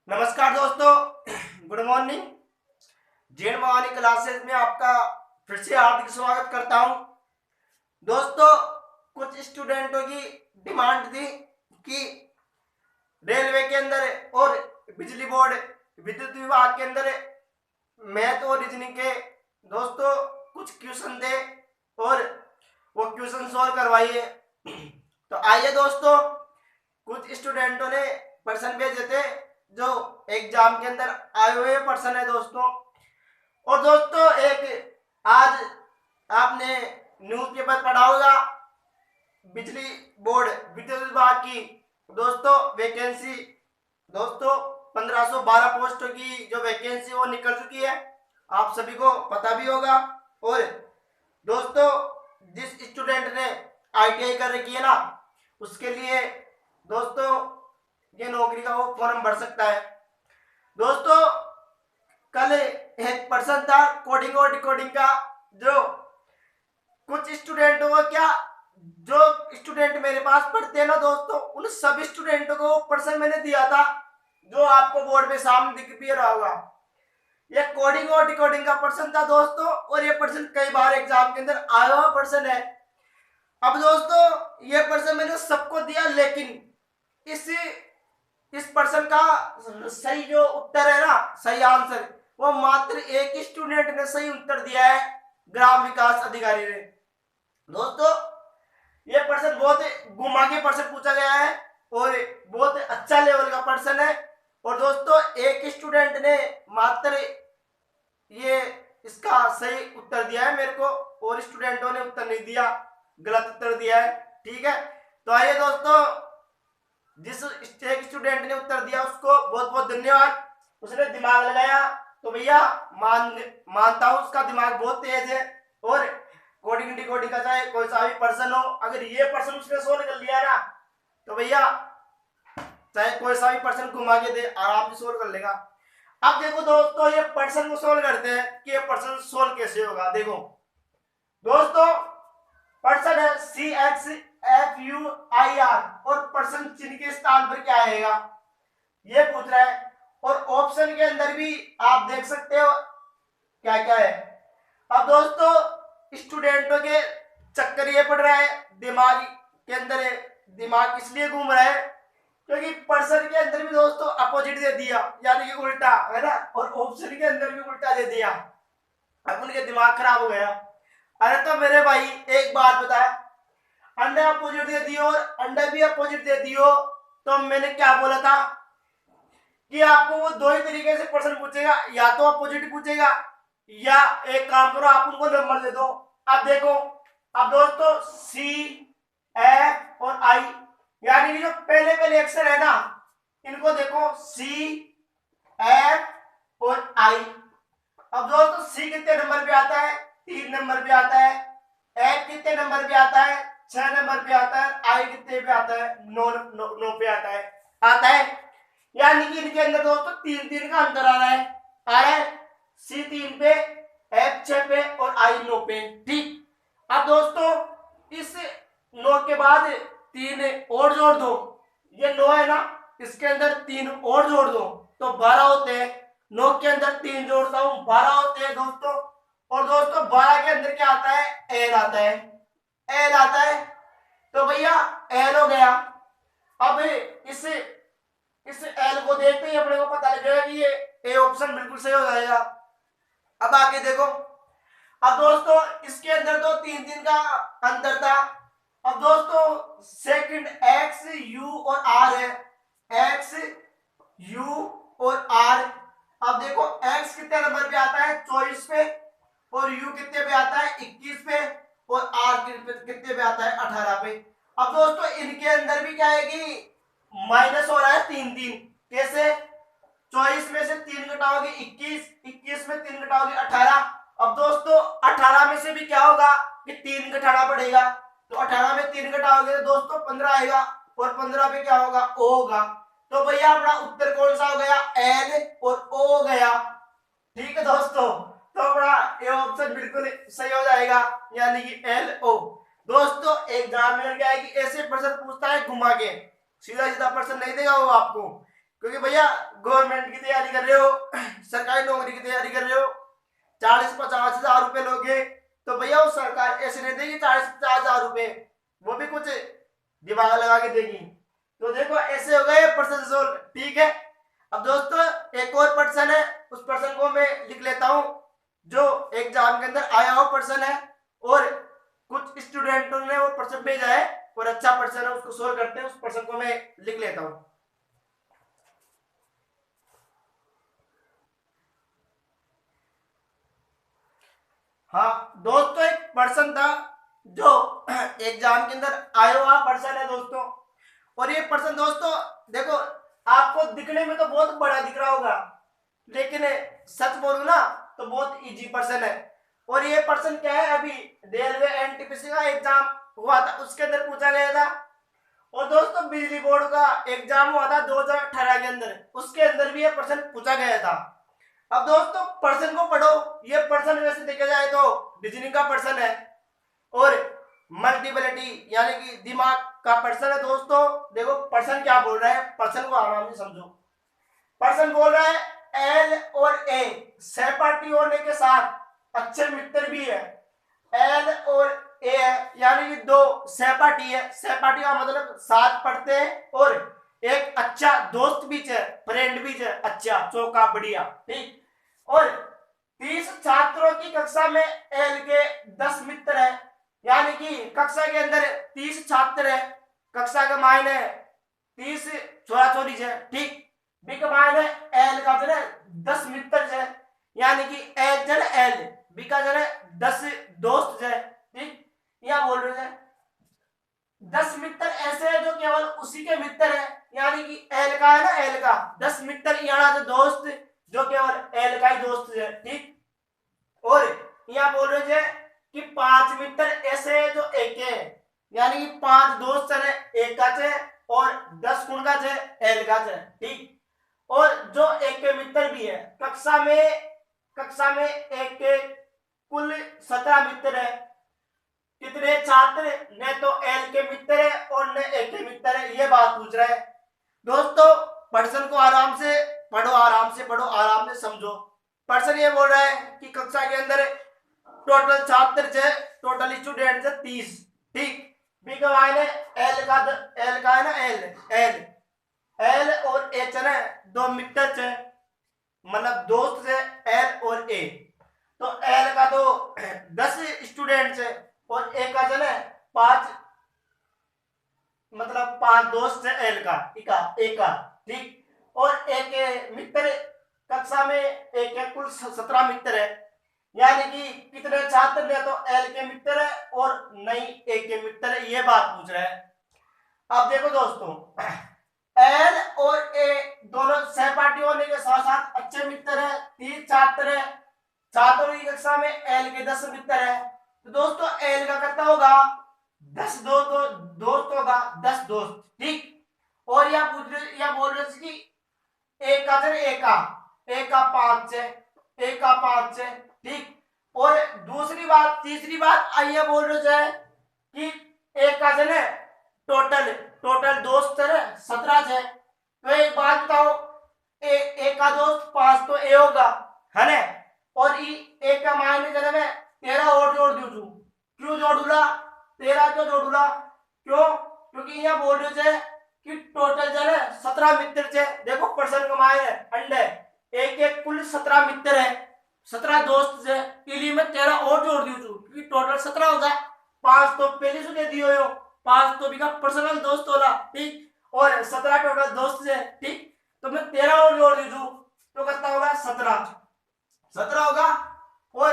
नमस्कार दोस्तों, good morning. Jain Bhavani classes में आपका फिर से हार्दिक स्वागत करता हूं। दोस्तों, कुछ स्टूडेंटों की डिमांड थी कि रेलवे के अंदर और बिजली बोर्ड विद्युत विभाग के अंदर मैथ और रीजनिंग के दोस्तों कुछ क्वेश्चन थे और वो क्वेश्चन सॉल्व करवाइए। तो आइए दोस्तों, कुछ स्टूडेंटों ने प्रश्न भेजे थे जो एग्जाम के अंदर आए हुए पर्सन है दोस्तों। और दोस्तों, एक आज आपने न्यूज़पेपर पढ़ा होगा, बिजली बोर्ड विद्युत विभाग की दोस्तों वैकेंसी दोस्तों 1512 पोस्टों की जो वैकेंसी वो निकल चुकी है, आप सभी को पता भी होगा। और दोस्तों, जिस स्टूडेंट ने ITI कर रखी है ना, उसके लिए दोस्तों ये नौकरी का वो फॉर्म भर सकता है। दोस्तों, कल एक पर्सन था कोडिंग और डिकोडिंग का, जो कुछ स्टूडेंटों को क्या जो स्टूडेंट मेरे पास पढ़ते हैं ना दोस्तों, उन सब स्टूडेंटों को पर्सन मैंने दिया था जो आपको बोर्ड में सामने दिख भी रहा होगा। ये कोडिंग और डिकोडिंग का पर्सन था दोस्तों, और ये पर्सन कई बार एग्जाम के अंदर आया हुआ पर्सन है। अब दोस्तों, ये पर्सन मैंने सबको दिया, लेकिन इस पर्सन का सही जो उत्तर है ना, सही आंसर, वो मात्र एक स्टूडेंट ने सही उत्तर दिया है, ग्राम विकास अधिकारी ने। दोस्तों, ये पर्सन बहुत घुमा के पर्सन पूछा गया है और बहुत अच्छा लेवल का पर्सन है। और दोस्तों, एक स्टूडेंट ने मात्र ये इसका सही उत्तर दिया है मेरे को, और स्टूडेंटों ने उत्तर नहीं दिया, गलत उत्तर दिया है। ठीक है, तो आइए दोस्तों, जिस एक स्टूडेंट ने उत्तर दिया उसको बहुत बहुत धन्यवाद, उसने दिमाग लगाया। तो भैया मानता हूं उसका दिमाग बहुत तेज है। और कोडिंग डिकोडिंग का चाहे कोई सा भी पर्सन हो, अगर ये पर्सन उसने सोल्व कर लिया ना, तो भैया चाहे कोई सा भी पर्सन घुमा के दे, आराम से सोल्व कर लेगा। अब देखो दोस्तों, ये पर्सन को सोल्व करते हैं कि ये पर्सन सोल्व कैसे होगा। देखो दोस्तों, पर्सन है CXFUIR और पर्सन चिन्ह के स्थान पर क्या आएगा ये पूछ रहा है। और ऑप्शन के अंदर भी आप देख सकते हो क्या क्या है। अब दोस्तों, स्टूडेंटों के चक्कर ये पड़ रहा है, दिमाग के अंदर है, दिमाग इसलिए घूम रहा है क्योंकि पर्सन के अंदर भी दोस्तों अपोजिट दे दिया, यानी कि उल्टा है ना, और ऑप्शन के अंदर भी उल्टा दे दिया। अब उनके दिमाग खराब हो गया। अरे तो मेरे भाई एक बात बता, अंडा अपोजिट दे दियो और अंडा भी अपोजिट दे दियो, तो मैंने क्या बोला था कि आपको वो दो ही तरीके से प्रश्न पूछेगा, या तो अपोजिट पूछेगा, या एक काम करो आप उनको नंबर दे दो। अब देखो, अब दोस्तों CF और I, यानी कि जो पहले पहले अक्षर है ना, इनको देखो CF और I। अब दोस्तों, C कितने नंबर पे आता है? 3 नंबर पे आता है। F कितने नंबर पे आता है? 6 नंबर पे आता है। I कितने पे आता है? 9 पे आता है। यानी कि इनके अंदर दोस्तों 3 का अंतर आ रहा है। C 3 पे, F 6 पे और I 9 पे। ठीक, अब दोस्तों इस 9 के बाद 3 और जोड़ दो, ये 9 है ना, इसके अंदर 3 और जोड़ दो तो 12 होते हैं। 9 के अंदर 3 जोड़ता हूं, 12 होते हैं दोस्तों। और दोस्तों 12 के अंदर क्या आता है? L आता है। तो भैया L हो गया। अब इस L को देखते ही अपने को पता लग जाएगा कि ये A ऑप्शन बिल्कुल सही हो जाएगा। अब आगे देखो, अब दोस्तों इसके अंदर तो 3 का अंतर था। अब दोस्तों सेकंड X U और R है, X U और R। अब देखो X कितने नंबर पे आता है? 24 पे, और U कितने पे आता है? 21 पे, और R कितने पे आता है? 18 पे। अब दोस्तों इनके अंदर भी क्या है कि माइनस हो रहा है 3 कैसे? 24 में से 3 घटाओगे 21 में 3 घटाओगे 18। अब दोस्तों 18 में से भी क्या होगा कि 3 घटाना पड़ेगा, तो 18 में 3 घटाओगे तो दोस्तों 15 आएगा, और 15 पे क्या होगा? O होगा। तो भैया अपना उत्तर कौन सा हो गया? L और O हो गया। ठीक है दोस्तों, तो अपना ये ऑप्शन बिल्कुल सही हो जाएगा, यानी कि LO। दोस्तों एग्जाम में क्या है कि ऐसे प्रश्न पूछता है घुमा के, सीधा सीधा प्रश्न नहीं देगा वो आपको, क्योंकि भैया गवर्नमेंट की तैयारी कर रहे हो, सरकारी नौकरी की तैयारी कर रहे हो, 40-50 हजार रुपए लोगे, तो भैया वो सरकार ऐसे नहीं देगी 40-50 हजार रुपए, वो भी कुछ दिमाग लगा के देगी। तो देखो ऐसे हो गए पर्सन सोल्व। ठीक है, अब दोस्तों एक और पर्सन है, उस पर्सन को मैं लिख लेता हूं जो एग्जाम के अंदर आया हुआ पर्सन है और कुछ स्टूडेंटों ने वो पर्सन भेजा है और अच्छा पर्सन है, उसको सोल्व करते हैं। उस पर्सन को मैं लिख लेता हूं। हाँ दोस्तों, एक पर्सन था जो एग्जाम के अंदर आया हुआ पर्सन है दोस्तों, और ये पर्सन दोस्तों देखो आपको दिखने में तो बहुत बड़ा दिख रहा होगा, लेकिन सच बोलूं ना तो बहुत इजी पर्सन है। और ये पर्सन क्या है, अभी रेलवे एनटीपीसी का एग्जाम हुआ था, उसके अंदर पूछा गया था। और दोस्तों बिजली बोर्ड का एग्जाम हुआ था 2018 के अंदर, उसके अंदर भी ये पर्सन पूछा गया था। अब दोस्तों पर्सन को पढ़ो, ये पर्सन वैसे देखा जाए तो रीजनिंग का पर्सन है और मल्टीपलिटी यानी कि दिमाग का पर्सन है। दोस्तों देखो पर्सन क्या बोल रहा है, पर्सन को आराम से समझो। पर्सन बोल रहा है एल और ए सहपाठी होने के साथ अच्छे मित्र भी है। एल और ए है यानी कि दो सहपाठी है, सहपाठी का मतलब साथ पढ़ते हैं और एक अच्छा दोस्त भी है, फ्रेंड भी है, अच्छा चौका बढ़िया। ठीक, और 30 छात्रों की कक्षा में एल के 10 मित्र है, यानी कि कक्षा के अंदर 30 छात्र है, कक्षा का मायने 30 छोरा छोरी है। ठीक, बी का मायने एल का जो है 10 मित्र है, यानी कि एल जो है एल, बी का जो है 10 दोस्त है। ठीक, यह बोल रहे हैं 10 मित्र ऐसे है जो केवल उसी के मित्र है, यानी कि एल का है ना, एल का 10 मित्र यहाँ जो दोस्त जो केवल एल का ही दोस्त है। ठीक, और यहाँ बोल रहे हैं कि 5 मित्र ऐसे है जो एक है, यानी कि 5 दोस्त है एक का है और 10 कुण का है एल का है। ठीक, और जो एक के मित्र भी है, कक्षा में एक के कुल 17 मित्र है। कितने छात्र, न तो एल के मित्र है और न एक के मित्र है, ये बात पूछ रहा है। दोस्तों पर्सन को आराम से पढ़ो, आराम से पढ़ो, आराम से समझो। पर्सन ये बोल रहा है कि कक्षा के अंदर टोटल छात्र है, टोटल स्टूडेंट है 30। ठीक, बी का मायने एल का है ना, एल और एच है, दो मित्र है, मतलब दोस्त है एल और ए। तो एल का तो 10 स्टूडेंट्स है और ए का जो है 5, मतलब 5 दोस्त है एल का, ए का। ठीक, और एक मित्र कक्षा में एक कुल 17 मित्र है, यानी कि कितने छात्र ने तो एल के मित्र है और नई ए के मित्र है, ये बात पूछ रहा है। अब देखो दोस्तों एल और ए दोनों सहपाठी होने के साथ साथ अच्छे मित्र है, 30 छात्र है, छात्रों की कक्षा में एल के 10 मित्र है। तो दोस्तों एल का कितना होगा 10 दोस्त होगा, 10 दोस्त। ठीक, और यह बोल रहे कि एक का है एक का 5 है, एक का 5 है। ठीक, और तीसरी बात आइए बोल रहे हैं कि एक का है टोटल दोस्त है 17 है। तो एक बात बताओ, एक का दोस्त 5 तो ए होगा है ना, और एक का मायने जने में 13 और जोड़ दू। क्यों जोड़ूला 13 क्यों जोड़ूला, क्यों, क्योंकि यहाँ बोल रहे हैं कि टोटल जो है 17 मित्र है। देखो पर्सन कमाए अंडे एक कुल 17 मित्र है, 17 दोस्त है, इली में 13 और जोड़ दियो क्योंकि टोटल 17 होगा। 5 तो पहले से दे दियो यो, 5 तो बिका पर्सनल दोस्त होला। ठीक, और 17 टोटल दोस्त है। ठीक, तो मैं 13 और जोड़ दीजू तो कितना होगा 17 होगा, और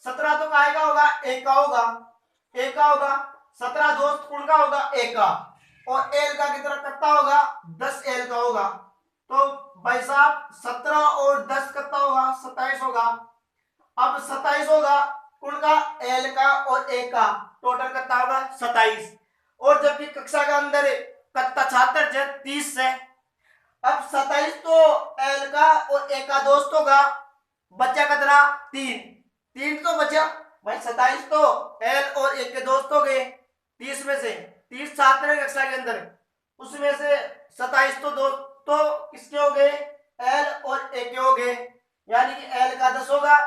17 तो काहेगा होगा एक का होगा 17 दोस्त कौन का होगा एक का, और एल का कितना कितना होगा 10 एल का होगा। तो भाई साहब 17 और 10 कितना होगा 27 होगा। अब 27 होगा उनका एल का और ए का, टोटल कितना होगा 27। और जबकि कक्षा के अंदर कितना छात्र है 30 है। अब 27 तो एल का और ए का दोस्त होगा, बचा कितना 3 तो बचा भाई। 27 तो एल और ए के दोस्त हो गए, 30 में से 30 छात्र है कक्षा के अंदर, उसमें से 27 तो दोस्त तो किसके हो गए एल और ए के हो गए, यानी कि एल का 10 होगा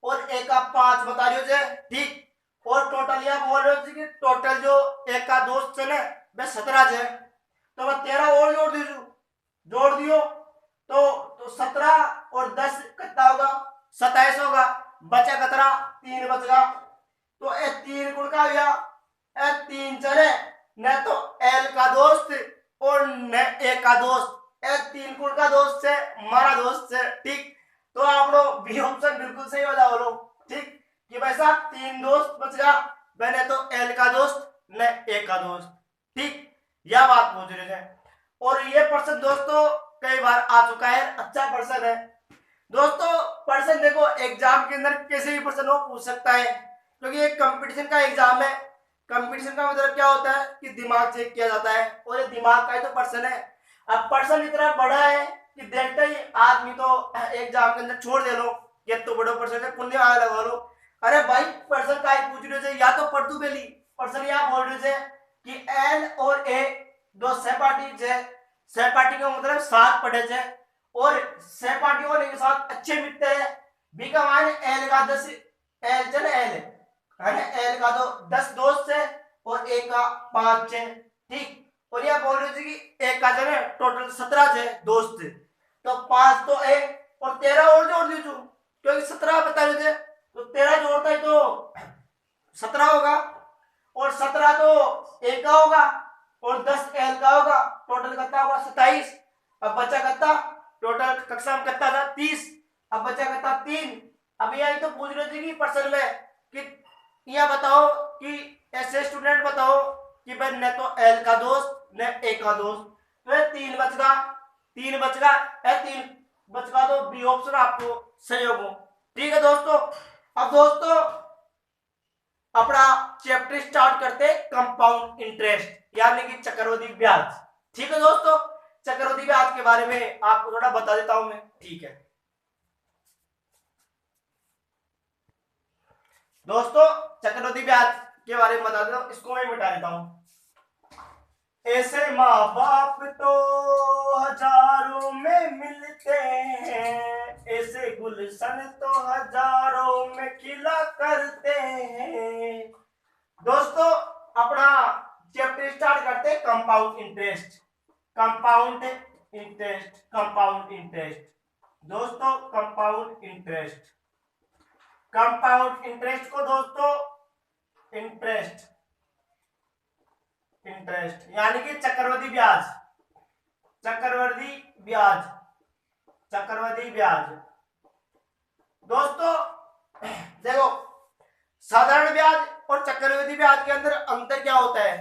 और ए का 5 बता रही हो जे, ठीक। और टोटल यह बोल रहे हो कि टोटल जो ए का दोस्त है ना वह 17 है, तो मैं 13 और जोड़ दियो तो 17 और 10 कितना होगा 27 होगा, बचा कतरा 3 बचगा, तो ए 3 गुण का गया, ए 3 चले न तो एल का दोस्त और न ए का दोस्त, ए 3 गुण का दोस्त है हमारा दोस्त है, ठीक। तो आप लोग बी ऑप्शन बिल्कुल सही हो जाओ लोग, ठीक, कि भाई साहब 3 दोस्त बचगा, मैंने तो एल का दोस्त न ए का दोस्त, ठीक, यह बात पूछ रहे थे। और ये प्रश्न दोस्तों कई बार आ चुका है, अच्छा प्रश्न है दोस्तों। प्रश्न देखो एग्जाम के अंदर कैसे भी प्रश्न हो पूछ सकता है, क्योंकि ये कंपटीशन का एग्जाम है। कंपटीशन का मतलब क्या होता है कि दिमाग चेक किया जाता है, और ये दिमाग का ही तो प्रश्न है। अब प्रश्न इतना बड़ा है कि देखते ही आदमी तो एग्जाम के अंदर छोड़ दे लो, ये तो बड़ा प्रश्न है पुण्य आगे लगा लो। अरे भाई प्रश्न का ही पूछ रहे थे, या तो पढ़ तू पहली प्रश्न यहाँ बोल रहे थे कि एल और ए दो सहपाठी है, सहपाठी का मतलब साथ पढ़े थे और सहपाठी होने के साथ अच्छे मित्र है। बी का मान एल का 10 एल चल एल है ना, एल का तो 10 दोस्त है और ए का 5 है, ठीक। और यह बोल रहे थे कि ए का जो है टोटल 17 है दोस्त, तो 5 तो ए और 13 और जोड़ दीजिए, क्योंकि 17 बता रहे थे तो 13 जोड़ता है तो 17 होगा, और 17 तो ए का होगा और 10 एल का होगा, टोटल कितना होगा 27। अब बचा कितना टोटल कक्षा में कितना था 30, अब बचा कितना 3। अब यही तो पूछ रहे थे कि प्रश्न में कि यह बताओ कि ऐसे स्टूडेंट बताओ कि भाई न तो एल का दोस्त न ए का दोस्त, तो ये 3 बचगा 3 बचगा ए 3 बचगा, तो बी ऑप्शन आपको सही होगा, ठीक है दोस्तों। अब दोस्तों अपना चैप्टर स्टार्ट करते कंपाउंड इंटरेस्ट यानी कि चक्रवृद्धि ब्याज, ठीक है दोस्तों। चक्रवृद्धि ब्याज के बारे में आपको थोड़ा बता देता हूं मैं, ठीक है दोस्तों। चक्रवृद्धि ब्याज के बारे में बता देता हूं, इसको मैं मिटा देता हूं। ऐसे माँ बाप तो हजारों में मिलते हैं, ऐसे गुलशन तो हजारों में खिला करते हैं। दोस्तों अपना चैप्टर स्टार्ट करते हैं compound interest. Compound interest, compound interest दोस्तों, कंपाउंड इंटरेस्ट। कंपाउंड इंटरेस्ट को दोस्तों इंटरेस्ट इंटरेस्ट यानी कि चक्रवृद्धि ब्याज, चक्रवृद्धि ब्याज, चक्रवृद्धि ब्याज दोस्तों देखो साधारण ब्याज और चक्रवृद्धि ब्याज के अंदर अंतर क्या होता है।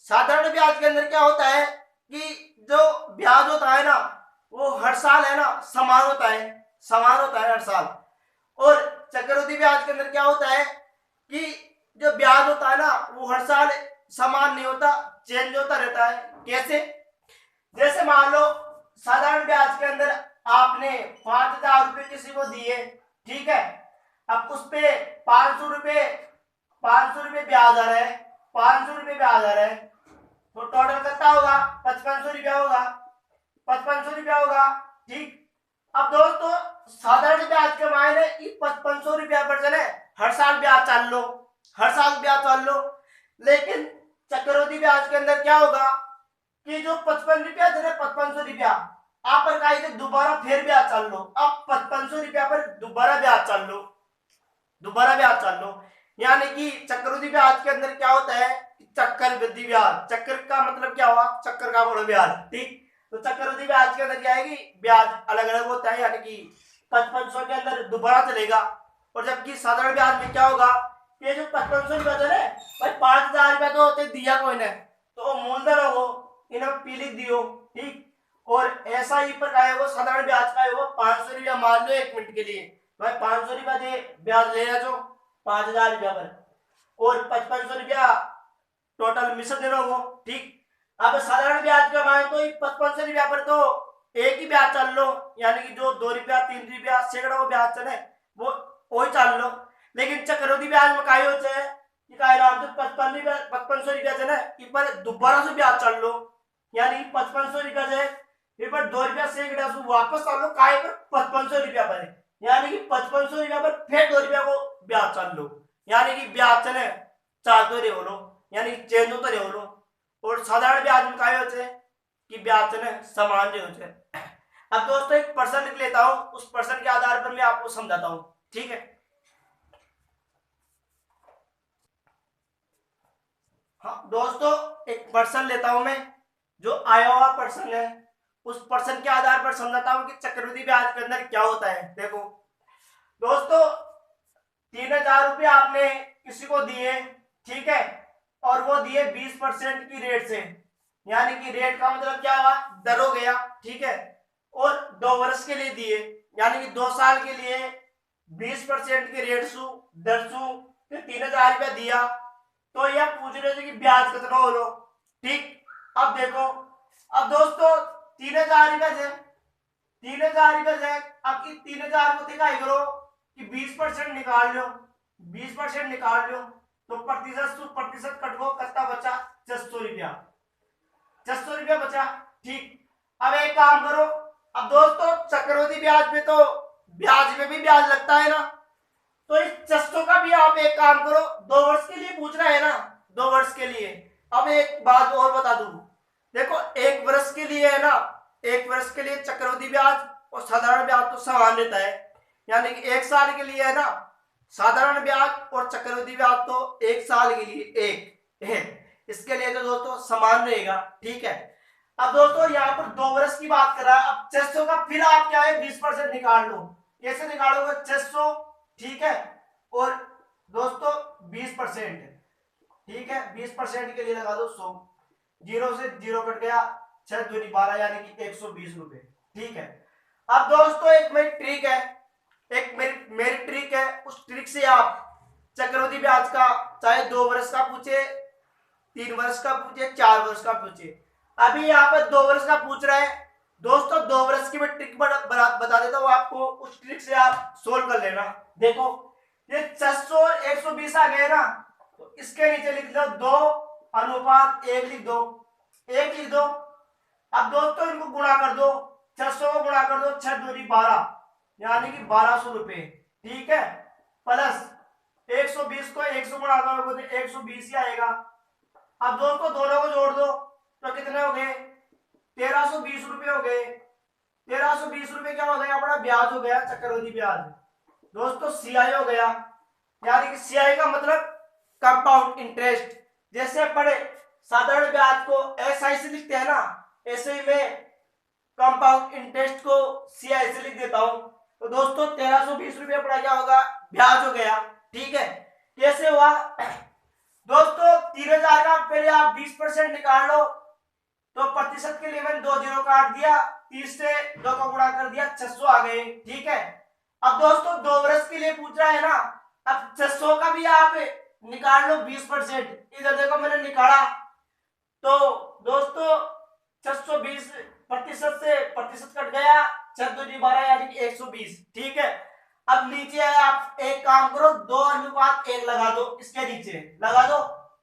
साधारण ब्याज के अंदर क्या होता है कि जो ब्याज होता है ना वो हर साल है ना समान होता है, समान होता है हर साल। और चक्रवृद्धि ब्याज के अंदर क्या होता है कि जो ब्याज होता है ना वो हर साल समान नहीं होता, चेंज होता रहता है। कैसे, जैसे मान लो साधारण ब्याज के अंदर आपने 5,000 रुपए किसी को दिए, ठीक है, अब उस पे 500 रुपए ब्याज आ रहा है, 500 रुपए ब्याज आ रहा है, तो टोटल कितना होगा 5500 रुपया होगा, 5500 रुपया होगा, ठीक। अब दोस्तों साधारण ब्याज के मायने 5500 रुपया पर चले हर साल ब्याज चाल लो, हर साल ब्याज चाल लो। लेकिन चक्रवृद्धि ब्याज के अंदर क्या होगा कि जो 55 रुपया थे 5500 रुपया आप पर कहा दोबारा फिर ब्याज चाल लो, अब 5500 रुपया पर दोबारा ब्याज चाल लो, दोबारा ब्याज चाल लो। यानी कि चक्रवृद्धि ब्याज के अंदर क्या होता है चक्रवृद्धि ब्याज, चक्र का मतलब क्या हुआ चक्र का बड़ा ब्याज, ठीक। तो चक्रवृद्धि ब्याज के अंदर क्या है कि ब्याज अलग अलग होता है, यानी कि 5500 के अंदर दोबारा चलेगा। और जबकि साधारण ब्याज में क्या होगा ये जो 5500 रुपया था भाई 5000 रुपया तो होते दिया कोई ने तो मूलधन हो इन्हें पीली दियो, ठीक। और ऐसा ही पर का होगा साधारण ब्याज का होगा 500 रुपया मान लो 1 मिनट के लिए, भाई 500 रुपया दे ब्याज ले जो 5000 रुपया पर, और 5500 रुपया टोटल मिश्र देना हो, ठीक। अब साधारण ब्याज का मान तो 5500 रुपया पर तो एक ही ब्याज चल लो, यानी कि जो 2 रुपया 3 रुपया सैकड़ों ब्याज चले वो वही चल लो। लेकिन चक्रवृद्धि ब्याज में काय होते हैं कि काय नाम तो 5500 रुपया चले इस पर दोबारा से ब्याज चल लो, यानी 5500 रुपया से फिर पर 2 रुपया से 1 वापस आ लो काय पर 5500 रुपया पर, यानी कि 5500 रुपया पर फिर 2 रुपया को ब्याज चाल लो, यानी कि ब्याज चले चार तो रहे लो, यानी चेंज तो रहे लो। और साधारण ब्याज में काय होते हैं कि ब्याज चले समान रहे होते हैं। अब दोस्तों एक पर्सन लिख लेता हूं, उस पर्सन के आधार पर मैं आपको समझाता हूं, ठीक है। हाँ दोस्तों, एक पर्सन लेता हूं मैं, जो आया हुआ पर्सन है, उस पर्सन के आधार पर समझाता हूं कि चक्रवृद्धि ब्याज के अंदर क्या होता है। देखो दोस्तों, 3000 रुपये आपने किसी को दिए, ठीक है, और वो दिए 20% की रेट से, यानी कि रेट का मतलब क्या हुआ, दर हो गया, ठीक है। और 2 वर्ष के लिए दिए, यानी कि 2 साल के लिए 20% की रेट सु दर सु 3000 रुपया दिया, तो यह पूछ रहे थे कि ब्याज कितना हो लो, ठीक। अब देखो, अब दोस्तों 3000 रुपये से 3000 रुपये से अब 3000 को दिखाई करो कि 20% निकाल लो, 20% निकाल लो, तो प्रतिशत कट गो, कितना बचा 600 रुपया, 600 रुपया बचा, ठीक। अब एक काम करो, अब दोस्तों चक्रवृद्धि ब्याज में तो ब्याज में भी ब्याज लगता है ना, तो इस 600 का भी आप एक काम करो, 2 वर्ष के लिए पूछ रहा है ना, 2 वर्ष के लिए। अब एक बात और बता दूं, देखो 1 वर्ष के लिए है ना, 1 वर्ष के लिए चक्रवृद्धि ब्याज और साधारण ब्याज तो समान रहता है, यानी कि 1 साल के लिए है ना साधारण ब्याज और चक्रवृद्धि ब्याज तो 1 साल के लिए एक है, इसके लिए तो दोस्तों समान रहेगा, ठीक है। अब दोस्तों यहाँ पर 2 वर्ष की बात कर रहा है, अब 600 का फिर आप क्या है 20% निकाल लो, कैसे निकालोगे 600, ठीक है, और दोस्तों 20%, ठीक है, 20% के लिए लगा दो 100, 0 से 0 कट गया, 6 दूनी 12, यानी कि 120 रुपए, ठीक है। अब दोस्तों एक मेरी ट्रिक है, एक मेरी ट्रिक है, उस ट्रिक से आप चक्रवृद्धि ब्याज का चाहे 2 वर्ष का पूछे, 3 वर्ष का पूछे, 4 वर्ष का पूछे, अभी यहाँ पर 2 वर्ष का पूछ रहा है दोस्तों। 2 वर्ष की मैं ट्रिक बता देता हूँ आपको, उस ट्रिक से आप सोल्व कर लेना। देखो ये 600 और 120 आ गए ना, तो इसके नीचे लिख लो 2:1 लिख दो, 1 लिख दो। अब दोस्तों इनको गुणा कर दो, 600 को गुणा कर दो 6 दूनी 12, यानी कि 1200 रुपए, ठीक है, प्लस 120 को 100 गुणा करोगे तो 120 ही आएगा। अब दोस्तों दोनों को जोड़ दो तो कितने हो गए 1320 रुपए हो गए। 1320 रुपए क्या हो गया, अपना ब्याज हो गया, चक्रवृद्धि ब्याज दोस्तों सीआई हो गया, यानी कि सीआई का मतलब कंपाउंड इंटरेस्ट। जैसे पढ़े साधारण ब्याज को एसआई से लिखते हैं ना, ऐसे ही मैं कंपाउंड इंटरेस्ट को सीआई से लिख देता हूं। तो दोस्तों 1320 रुपया अपना क्या होगा, ब्याज हो गया, ठीक है। कैसे हुआ दोस्तों, 3000 का पहले आप 20% निकाल लो, तो प्रतिशत के लिए मैंने 2 0 काट दिया, 30 से 2 का गुणा कर दिया, 600 आ गए, ठीक है। अब दोस्तों 2 वर्ष के लिए पूछ रहा है ना, अब 600 का भी आप निकाल लो 20%, इधर देखो मैंने निकाला, तो दोस्तों 620 प्रतिशत से प्रतिशत कट गया, 6 दूनी 12, यानी कि 120, ठीक है। अब नीचे है, आप एक काम करो 2:1 लगा दो, इसके नीचे लगा दो,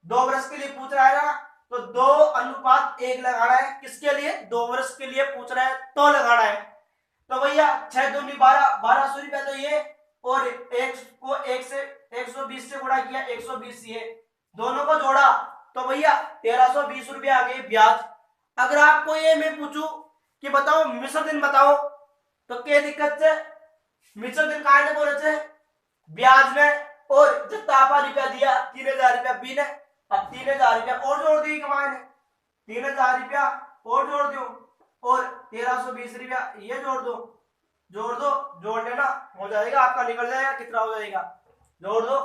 2 वर्ष के लिए पूछ रहा है ना, तो 2:1 लगाना है, किसके लिए 2 वर्ष के लिए पूछ रहा है तो लगाना है। तो भैया 6 दूनी 12, 1200 रुपया तो ये, और एक को 1 से 120 से गुणा किया, 120 ये, दोनों को जोड़ा तो भैया 1320 रुपया आ गए ब्याज। अगर आपको ये मैं पूछूं कि बताओ मिश्र दिन बताओ, तो क्या दिक्कत है, मिश्र दिन काहे बोले थे ब्याज में, और जितना आपा रुपया दिया 3000 रुपया बिन है, अब 3000 रुपया और जोड़ दी कमाए ने, 3000 रुपया और जोड़ दो, और 1320 रुपया ये जोड़ दो, जोड़ लेना, हो जाएगा आपका, निकल जाएगा, कितना हो जाएगा, जोड़ दो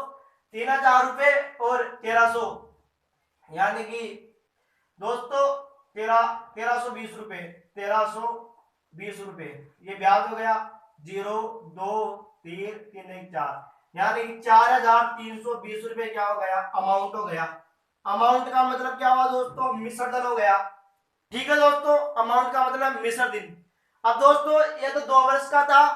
3000 रुपए और 1300, यानी कि दोस्तों 1320 रुपए, 1320 रुपए ये ब्याज हो गया, 0 2 3 3 1 4, यानी 4320 रुपए क्या हो गया, अमाउंट हो गया। अमाउंट का मतलब क्या हुआ दोस्तों, मिश्र धन हो गया, ठीक है दोस्तों, अमाउंट का मतलब मिश्र दिन। अब दोस्तों ये तो 2 वर्ष का था,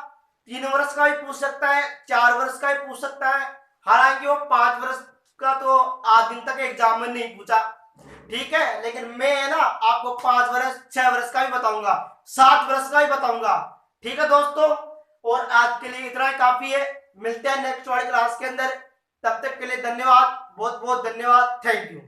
3 वर्ष का भी पूछ सकता है, 4 वर्ष का भी पूछ सकता है, हालांकि वो 5 वर्ष का तो आज दिन तक एग्जाम में नहीं पूछा, ठीक है, लेकिन मैं है ना आपको 5 वर्ष 6 वर्ष का भी बताऊंगा, 7 वर्ष का भी बताऊंगा। ठीक है दोस्तों, और आज के लिए इतना ही काफी है। मिलते हैं नेक्स्ट वाली क्लास के अंदर, तब तक के लिए धन्यवाद, बहुत बहुत धन्यवाद, थैंक यू।